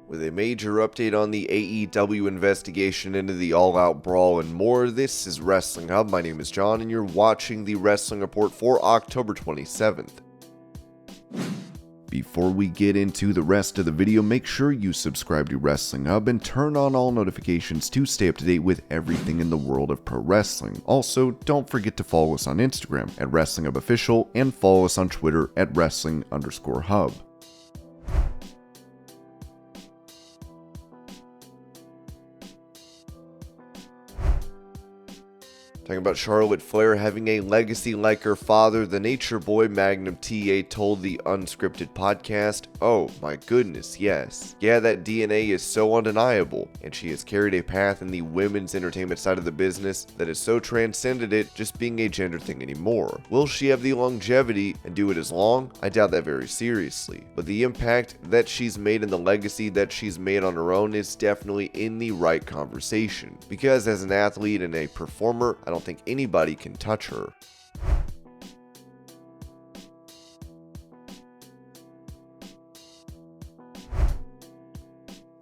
With a major update on the AEW investigation into the All Out brawl and more, this is Wrestling Hub. My name is John and you're watching the Wrestling Report for October 27th. Before we get into the rest of the video, make sure you subscribe to Wrestling Hub and turn on all notifications to stay up to date with everything in the world of pro wrestling. Also, don't forget to follow us on Instagram at Wrestling Hub Official and follow us on Twitter at Wrestling_Hub. Talking about Charlotte Flair having a legacy like her father, the Nature Boy Magnum TA told the Unscripted podcast, "Oh my goodness, yes. Yeah, that DNA is so undeniable, and she has carried a path in the women's entertainment side of the business that has so transcended it just being a gender thing anymore. Will she have the longevity and do it as long? I doubt that very seriously. But the impact that she's made and the legacy that she's made on her own is definitely in the right conversation. Because as an athlete and a performer, I don't think anybody can touch her."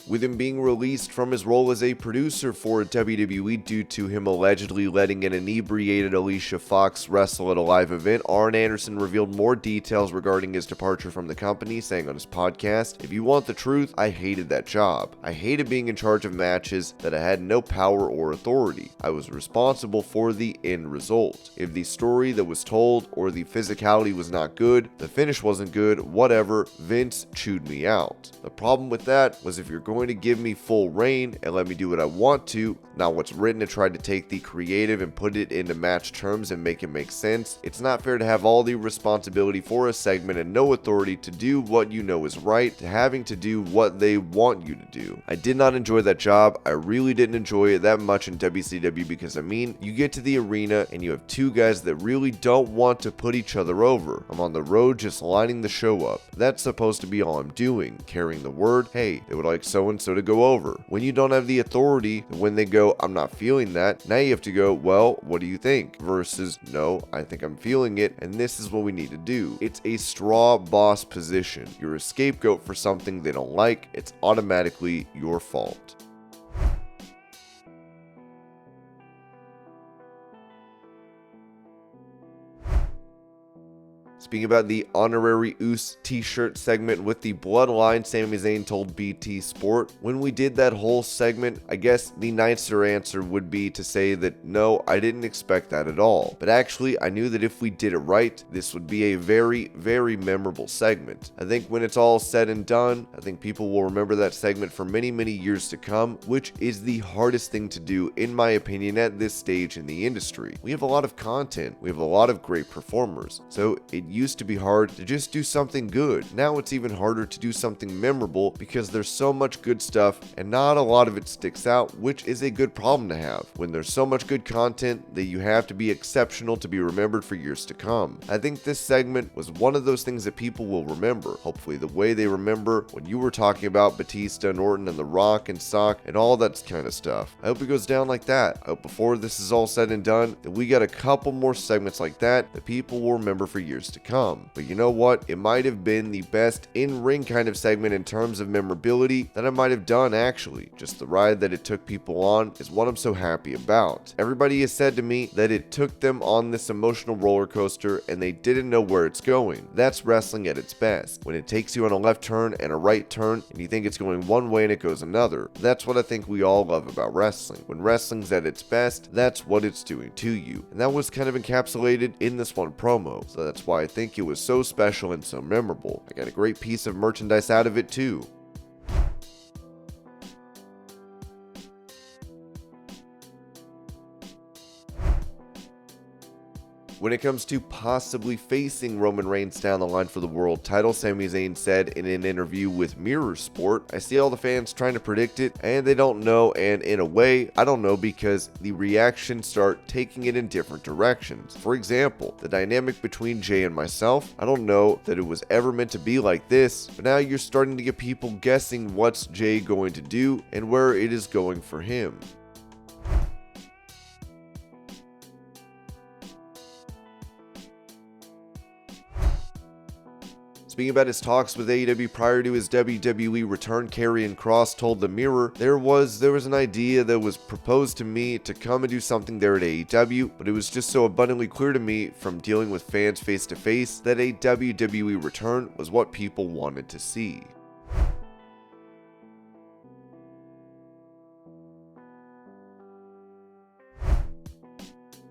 With him being released from his role as a producer for WWE due to him allegedly letting an inebriated Alicia Fox wrestle at a live event, Arn Anderson revealed more details regarding his departure from the company, saying on his podcast, "If you want the truth, I hated that job. I hated being in charge of matches that I had no power or authority. I was responsible for the end result. If the story that was told or the physicality was not good, the finish wasn't good, whatever, Vince chewed me out. The problem with that was if you're going to give me full reign and let me do what I want to, not what's written, and try to take the creative and put it into match terms and make it make sense. It's not fair to have all the responsibility for a segment and no authority to do what you know is right, to having to do what they want you to do. I did not enjoy that job. I really didn't enjoy it that much in WCW because, I mean, you get to the arena and you have two guys that really don't want to put each other over. I'm on the road just lining the show up. That's supposed to be all I'm doing, carrying the word, hey, they would like so and so to go over. When you don't have the authority, when they go, I'm not feeling that, now you have to go, well, what do you think? Versus, no, I think I'm feeling it, and this is what we need to do." It's a straw boss position. You're a scapegoat for something they don't like. It's automatically your fault. Speaking about the Honorary Uce t-shirt segment with the Bloodline, Sami Zayn told BT Sport, "When we did that whole segment, I guess the nicer answer would be to say that no, I didn't expect that at all. But actually, I knew that if we did it right, this would be a very, very memorable segment. I think when it's all said and done, I think people will remember that segment for many, many years to come, which is the hardest thing to do, in my opinion, at this stage in the industry. We have a lot of content. We have a lot of great performers. So it used to be hard to just do something good. Now it's even harder to do something memorable because there's so much good stuff and not a lot of it sticks out, which is a good problem to have. When there's so much good content that you have to be exceptional to be remembered for years to come. I think this segment was one of those things that people will remember. Hopefully the way they remember when you were talking about Batista and Orton and The Rock and Sock and all that kind of stuff. I hope it goes down like that. I hope before this is all said and done that we got a couple more segments like that people will remember for years to come. But you know what? It might have been the best in-ring kind of segment in terms of memorability that I might have done actually. Just the ride that it took people on is what I'm so happy about. Everybody has said to me that it took them on this emotional roller coaster and they didn't know where it's going. That's wrestling at its best. When it takes you on a left turn and a right turn and you think it's going one way and it goes another. That's what I think we all love about wrestling. When wrestling's at its best, that's what it's doing to you. And that was kind of encapsulated in this one promo. So that's why I think it was so special and so memorable. I got a great piece of merchandise out of it too. When it comes to possibly facing Roman Reigns down the line for the world title, Sami Zayn said in an interview with Mirror Sport, "I see all the fans trying to predict it and they don't know, and in a way, I don't know because the reactions start taking it in different directions. For example, the dynamic between Jay and myself, I don't know that it was ever meant to be like this, but now you're starting to get people guessing what's Jay going to do and where it is going for him." Speaking about his talks with AEW prior to his WWE return, Karrion Kross told The Mirror, there was an idea that was proposed to me to come and do something there at AEW, but it was just so abundantly clear to me from dealing with fans face to face that a WWE return was what people wanted to see.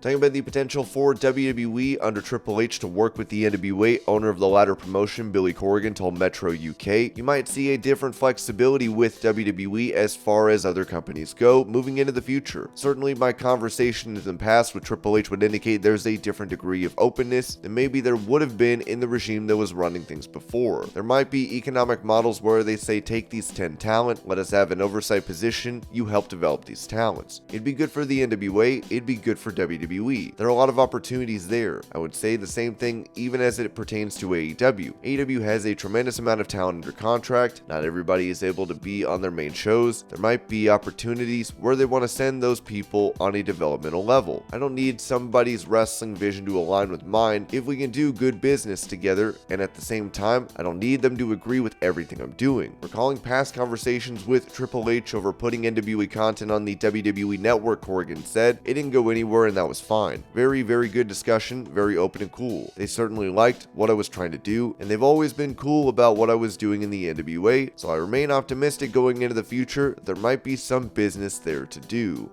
Talking about the potential for WWE under Triple H to work with the NWA, owner of the latter promotion, Billy Corgan, told Metro UK, you might see a different flexibility with WWE as far as other companies go moving into the future. Certainly my conversations in the past with Triple H would indicate there's a different degree of openness than maybe there would have been in the regime that was running things before. There might be economic models where they say take these 10 talent, let us have an oversight position, you help develop these talents. It'd be good for the NWA, it'd be good for WWE. There are a lot of opportunities there. I would say the same thing even as it pertains to AEW. AEW has a tremendous amount of talent under contract. Not everybody is able to be on their main shows. There might be opportunities where they want to send those people on a developmental level. I don't need somebody's wrestling vision to align with mine if we can do good business together, and at the same time, I don't need them to agree with everything I'm doing. Recalling past conversations with Triple H over putting NWA content on the WWE Network, Corgan said, it didn't go anywhere and that was fine. Very, very good discussion, very open and cool. They certainly liked what I was trying to do, and they've always been cool about what I was doing in the NWA, so I remain optimistic going into the future. There might be some business there to do.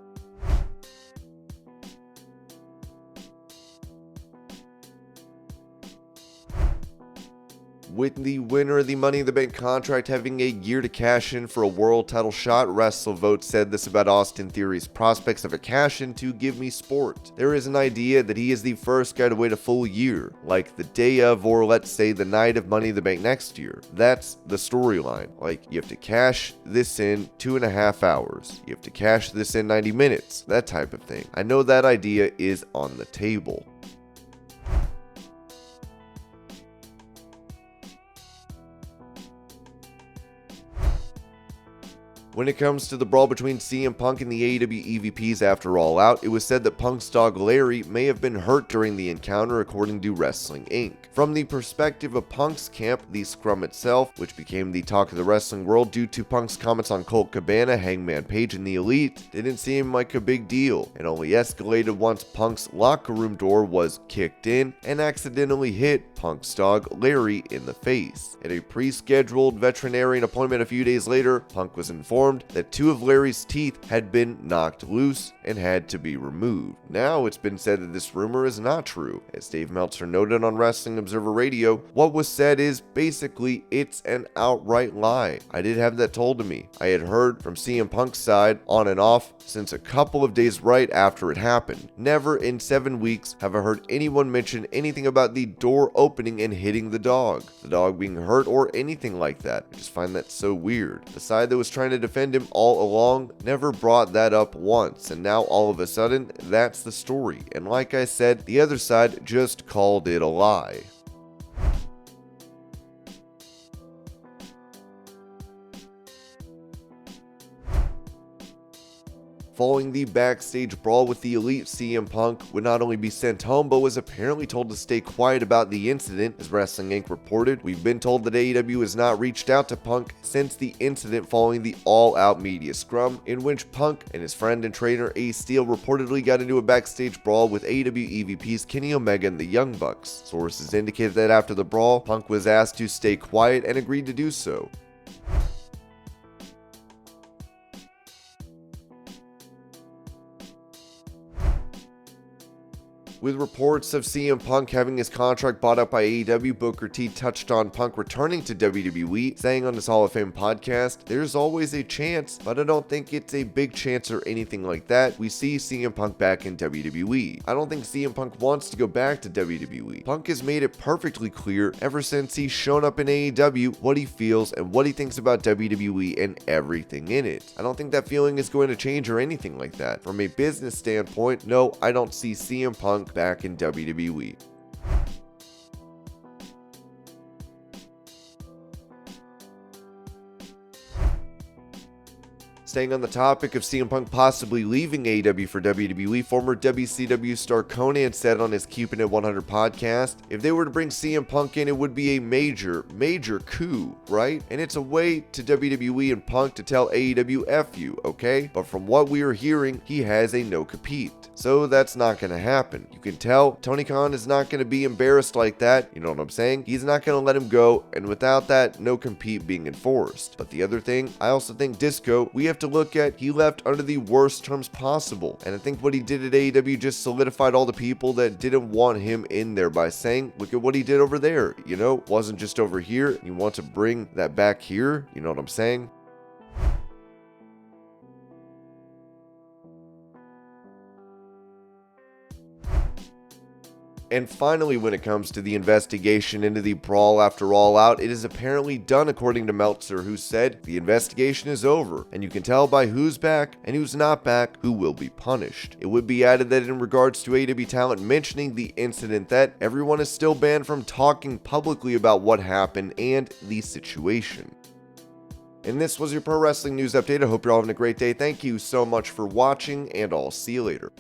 With the winner of the Money in the Bank contract having a year to cash in for a world title shot, WrestleVote said this about Austin Theory's prospects of a cash in to Give Me Sport. There is an idea that he is the first guy to wait a full year, like the day of or let's say the night of Money in the Bank next year. That's the storyline. Like, you have to cash this in 2.5 hours. You have to cash this in 90 minutes. That type of thing. I know that idea is on the table. When it comes to the brawl between CM Punk and the AEW EVPs after All Out, it was said that Punk's dog Larry may have been hurt during the encounter, according to Wrestling Inc. From the perspective of Punk's camp, the scrum itself, which became the talk of the wrestling world due to Punk's comments on Colt Cabana, Hangman Page, and the Elite, didn't seem like a big deal, and only escalated once Punk's locker room door was kicked in and accidentally hit Punk's dog Larry in the face. At a pre-scheduled veterinarian appointment a few days later, Punk was informed that 2 of Larry's teeth had been knocked loose and had to be removed. Now it's been said that this rumor is not true. As Dave Meltzer noted on Wrestling Observer Radio, what was said is basically it's an outright lie. I did have that told to me. I had heard from CM Punk's side on and off since a couple of days right after it happened. Never in 7 weeks have I heard anyone mention anything about the door opening and hitting the dog being hurt, or anything like that. I just find that so weird. The side that was trying to defend him all along never brought that up once, and now all of a sudden that's the story. And like I said, the other side just called it a lie. Following the backstage brawl with the Elite, CM Punk would not only be sent home, but was apparently told to stay quiet about the incident. As Wrestling Inc. reported, we've been told that AEW has not reached out to Punk since the incident following the All Out media scrum, in which Punk and his friend and trainer Ace Steel reportedly got into a backstage brawl with AEW EVPs Kenny Omega and the Young Bucks. Sources indicated that after the brawl, Punk was asked to stay quiet and agreed to do so. With reports of CM Punk having his contract bought up by AEW, Booker T touched on Punk returning to WWE, saying on his Hall of Fame podcast, "There's always a chance, but I don't think it's a big chance or anything like that. We see CM Punk back in WWE. I don't think CM Punk wants to go back to WWE. Punk has made it perfectly clear ever since he's shown up in AEW what he feels and what he thinks about WWE and everything in it. I don't think that feeling is going to change or anything like that. From a business standpoint, no, I don't see CM Punk back in WWE." Staying on the topic of CM Punk possibly leaving AEW for WWE, former WCW star Konnan said on his Keeping It 100 podcast, if they were to bring CM Punk in, it would be a major coup, right? And it's a way to WWE and Punk to tell AEW F you, okay? But from what we are hearing, he has a no compete. So that's not going to happen. You can tell Tony Khan is not going to be embarrassed like that, you know what I'm saying? He's not going to let him go, and without that, no compete being enforced. But the other thing, I also think Disco, we have to look at, he left under the worst terms possible. And I think what he did at AEW just solidified all the people that didn't want him in there by saying, look at what he did over there, you know? Wasn't just over here, you want to bring that back here, you know what I'm saying? And finally, when it comes to the investigation into the brawl after All Out, it is apparently done according to Meltzer, who said the investigation is over, and you can tell by who's back and who's not back who will be punished. It would be added that in regards to AEW talent mentioning the incident, that everyone is still banned from talking publicly about what happened and the situation. And this was your pro wrestling news update. I hope you're all having a great day. Thank you so much for watching, and I'll see you later.